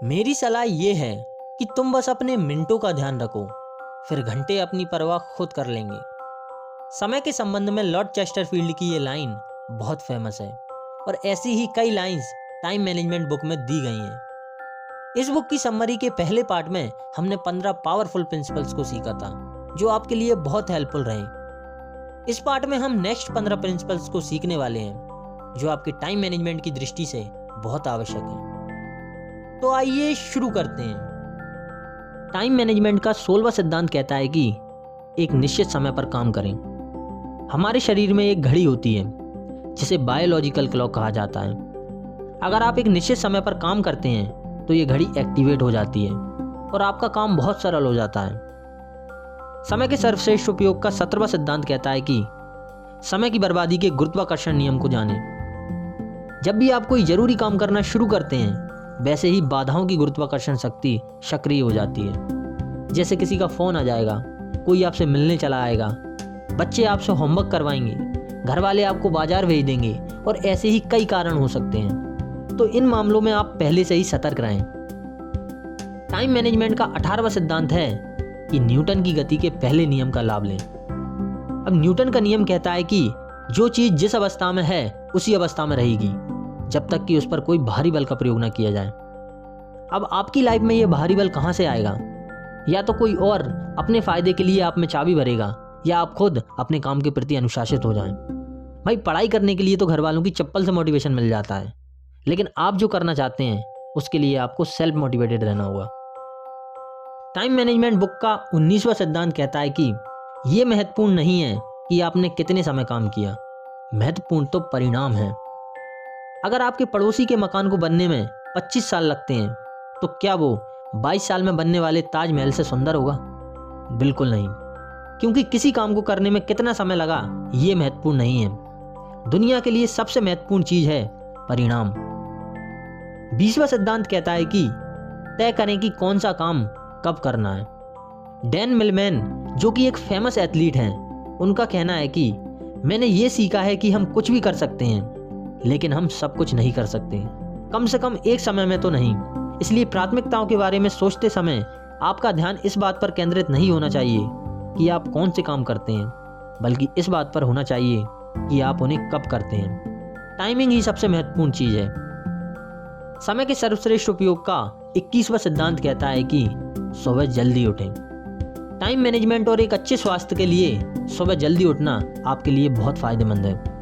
मेरी सलाह ये है कि तुम बस अपने मिनटों का ध्यान रखो, फिर घंटे अपनी परवाह खुद कर लेंगे। समय के संबंध में लॉर्ड चेस्टरफील्ड की ये लाइन बहुत फेमस है और ऐसी ही कई लाइंस टाइम मैनेजमेंट बुक में दी गई हैं। इस बुक की समरी के पहले पार्ट में हमने 15 पावरफुल प्रिंसिपल्स को सीखा था जो आपके लिए बहुत हेल्पफुल रहे। इस पार्ट में हम नेक्स्ट 15 प्रिंसिपल्स को सीखने वाले हैं जो आपके टाइम मैनेजमेंट की दृष्टि से बहुत आवश्यक है। तो आइए शुरू करते हैं। टाइम मैनेजमेंट का 16वां सिद्धांत कहता है कि एक निश्चित समय पर काम करें। हमारे शरीर में एक घड़ी होती है जिसे बायोलॉजिकल क्लॉक कहा जाता है। अगर आप एक निश्चित समय पर काम करते हैं तो ये घड़ी एक्टिवेट हो जाती है और आपका काम बहुत सरल हो जाता है। समय के सर्वश्रेष्ठ उपयोग का 17वां सिद्धांत कहता है कि समय की बर्बादी के गुरुत्वाकर्षण नियम को जानें। जब भी आप कोई जरूरी काम करना शुरू करते हैं वैसे ही बाधाओं की गुरुत्वाकर्षण शक्ति सक्रिय हो जाती है। जैसे किसी का फोन आ जाएगा, कोई आपसे मिलने चला आएगा, बच्चे आपसे होमवर्क करवाएंगे, घर वाले आपको बाजार भेज देंगे और ऐसे ही कई कारण हो सकते हैं। तो इन मामलों में आप पहले से ही सतर्क रहें। टाइम मैनेजमेंट का 18वां सिद्धांत है कि न्यूटन की गति के पहले नियम का लाभ लें। अब न्यूटन का नियम कहता है कि जो चीज जिस अवस्था में है उसी अवस्था में रहेगी जब तक कि उस पर कोई भारी बल का प्रयोग न किया जाए। अब आपकी लाइफ में यह भारी बल कहां से आएगा? या तो कोई और अपने फायदे के लिए आप में चाबी भरेगा या आप खुद अपने काम के प्रति अनुशासित हो जाएं। भाई, पढ़ाई करने के लिए तो घर वालों की चप्पल से मोटिवेशन मिल जाता है, लेकिन आप जो करना चाहते हैं उसके लिए आपको सेल्फ मोटिवेटेड रहना होगा। टाइम मैनेजमेंट बुक का 19वां सिद्धांत कहता है कि यह महत्वपूर्ण नहीं है कि आपने कितने समय काम किया, महत्वपूर्ण तो परिणाम है। अगर आपके पड़ोसी के मकान को बनने में 25 साल लगते हैं तो क्या वो 22 साल में बनने वाले ताजमहल से सुंदर होगा? बिल्कुल नहीं, क्योंकि किसी काम को करने में कितना समय लगा ये महत्वपूर्ण नहीं है। दुनिया के लिए सबसे महत्वपूर्ण चीज है परिणाम। 20वां सिद्धांत कहता है कि तय करें कि कौन सा काम कब करना है। डैन मिलमैन, जो कि एक फेमस एथलीट हैं, उनका कहना है कि मैंने ये सीखा है कि हम कुछ भी कर सकते हैं लेकिन हम सब कुछ नहीं कर सकते, कम से कम एक समय में तो नहीं। इसलिए प्राथमिकताओं के बारे में सोचते समय आपका ध्यान इस बात पर केंद्रित नहीं होना चाहिए कि आप कौन से काम करते हैं, बल्कि इस बात पर होना चाहिए कि आप उन्हें कब करते हैं। टाइमिंग ही सबसे महत्वपूर्ण चीज है। समय के सर्वश्रेष्ठ उपयोग का 21वां सिद्धांत कहता है कि सुबह जल्दी उठें। टाइम मैनेजमेंट और एक अच्छे स्वास्थ्य के लिए सुबह जल्दी उठना आपके लिए बहुत फायदेमंद है।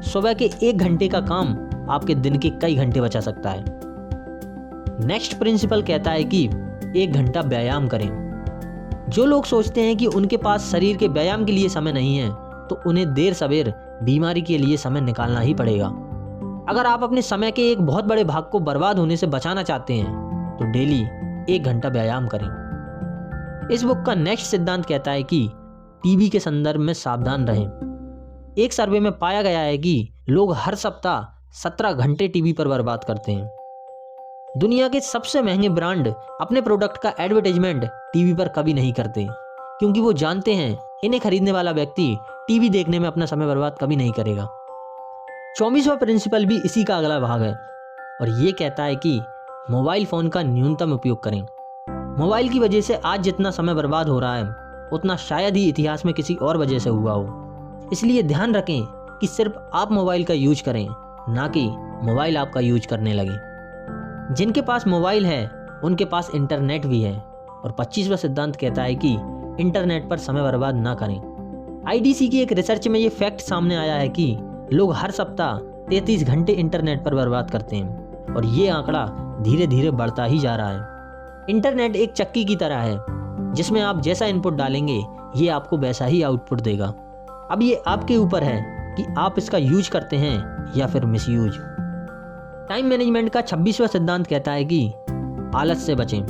सुबह के 1 घंटे का काम आपके दिन के कई घंटे बचा सकता है। नेक्स्ट प्रिंसिपल कहता है कि 1 घंटा व्यायाम करें। जो लोग सोचते हैं कि उनके पास शरीर के व्यायाम के लिए समय नहीं है तो उन्हें देर सवेर बीमारी के लिए समय निकालना ही पड़ेगा। अगर आप अपने समय के एक बहुत बड़े भाग को बर्बाद होने से बचाना चाहते हैं तो डेली 1 घंटा व्यायाम करें। इस बुक का नेक्स्ट सिद्धांत कहता है कि टीवी के संदर्भ में सावधान रहें। एक सर्वे में पाया गया है कि लोग हर सप्ताह 17 घंटे टीवी पर बर्बाद करते हैं। दुनिया के सबसे महंगे ब्रांड अपने प्रोडक्ट का एडवर्टाइजमेंट टीवी पर कभी नहीं करते क्योंकि वो जानते हैं इन्हें खरीदने वाला व्यक्ति टीवी देखने में अपना समय बर्बाद कभी नहीं करेगा। 24वां प्रिंसिपल भी इसी का अगला भाग है और ये कहता है कि मोबाइल फोन का न्यूनतम उपयोग करें। मोबाइल की वजह से आज जितना समय बर्बाद हो रहा है उतना शायद ही इतिहास में किसी और वजह से हुआ हो। इसलिए ध्यान रखें कि सिर्फ आप मोबाइल का यूज करें, ना कि मोबाइल आपका यूज करने लगे। जिनके पास मोबाइल है उनके पास इंटरनेट भी है। और 25वां सिद्धांत कहता है कि इंटरनेट पर समय बर्बाद ना करें। IDC की एक रिसर्च में ये फैक्ट सामने आया है कि लोग हर सप्ताह 33 घंटे इंटरनेट पर बर्बाद करते हैं और ये आंकड़ा धीरे धीरे बढ़ता ही जा रहा है। इंटरनेट एक चक्की की तरह है जिसमें आप जैसा इनपुट डालेंगे ये आपको वैसा ही आउटपुट देगा। अब ये आपके ऊपर है कि आप इसका यूज करते हैं या फिर मिसयूज। टाइम मैनेजमेंट का 26वां सिद्धांत कहता है कि आलस से बचें।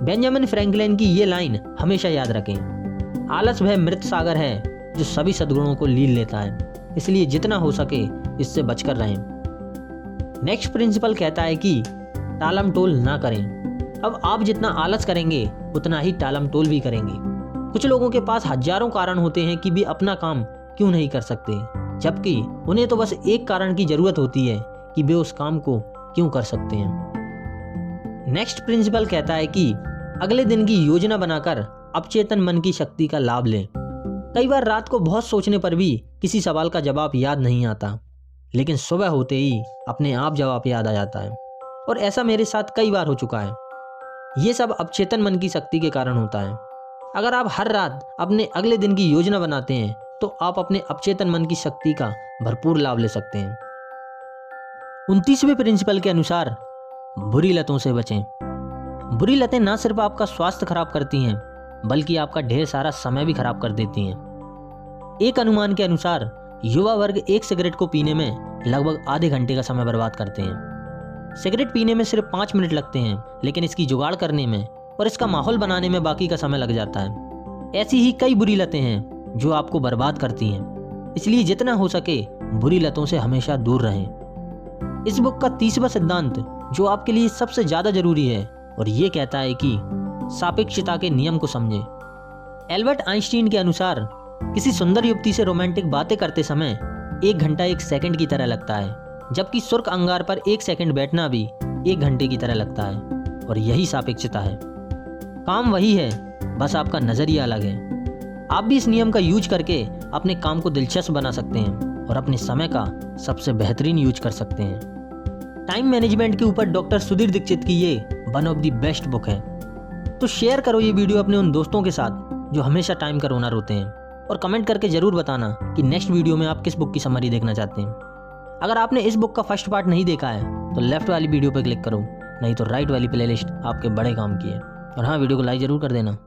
बेंजामिन फ्रैंकलिन की ये लाइन हमेशा याद रखें। आलस वह मृत सागर है जो सभी सद्गुणों को लीन लेता है, इसलिए जितना हो सके इससे बचकर रहें। नेक्स्ट प्रिंसिपल कहता है कि टालम टोल ना करें। अब आप जितना आलस करेंगे उतना ही टालम टोल भी करेंगे। कुछ लोगों के पास हजारों कारण होते हैं कि भी अपना काम क्यों नहीं कर सकते, जबकि उन्हें तो बस एक कारण की जरूरत होती है कि वे उस काम को क्यों कर सकते हैं। नेक्स्ट प्रिंसिपल कहता है कि अगले दिन की योजना बनाकर अवचेतन मन की शक्ति का लाभ लें। कई बार रात को बहुत सोचने पर भी किसी सवाल का जवाब याद नहीं आता, लेकिन सुबह होते ही अपने आप जवाब याद आ जाता है, और ऐसा मेरे साथ कई बार हो चुका है। ये सब अवचेतन मन की शक्ति के कारण होता है। अगर आप हर रात अपने अगले दिन की योजना बनाते हैं तो आप अपने अवचेतन मन की शक्ति का भरपूर लाभ ले सकते हैं। 29वें प्रिंसिपल के अनुसार बुरी लतों से बचें। बुरी लतें ना सिर्फ आपका स्वास्थ्य खराब करती हैं, बल्कि आपका ढेर सारा समय भी खराब कर देती हैं। एक अनुमान के अनुसार युवा वर्ग एक सिगरेट को पीने में लगभग आधे घंटे का समय बर्बाद करते हैं। सिगरेट पीने में सिर्फ 5 मिनट लगते हैं, लेकिन इसकी जुगाड़ करने में और इसका माहौल बनाने में बाकी का समय लग जाता है। ऐसी ही कई बुरी लतें हैं जो आपको बर्बाद करती हैं, इसलिए जितना हो सके बुरी लतों से हमेशा दूर रहें। इस बुक का 30वां सिद्धांत जो आपके लिए सबसे ज़्यादा जरूरी है, और ये कहता है कि सापेक्षता के नियम को समझें। एल्बर्ट आइंस्टीन के अनुसार किसी सुंदर युवती से रोमांटिक बातें करते समय 1 घंटा 1 सेकंड की तरह लगता है, जबकि सुर्ख अंगार पर 1 सेकंड बैठना भी 1 घंटे की तरह लगता है, और यही सापेक्षता है। काम वही है, बस आपका नजरिया अलग है। आप भी इस नियम का यूज करके अपने काम को दिलचस्प बना सकते हैं और अपने समय का सबसे बेहतरीन यूज कर सकते हैं। टाइम मैनेजमेंट के ऊपर डॉक्टर सुधीर दीक्षित की ये one of the best book है। तो शेयर करो ये वीडियो अपने उन दोस्तों के साथ जो हमेशा टाइम का रोना रोते हैं, और कमेंट करके जरूर बताना कि नेक्स्ट वीडियो में आप किस बुक की समरी देखना चाहते हैं। अगर आपने इस बुक का फर्स्ट पार्ट नहीं देखा है तो लेफ्ट वाली वीडियो पर क्लिक करो, नहीं तो राइट वाली प्लेलिस्ट आपके बड़े काम की है। और हाँ, वीडियो को लाइक जरूर कर देना।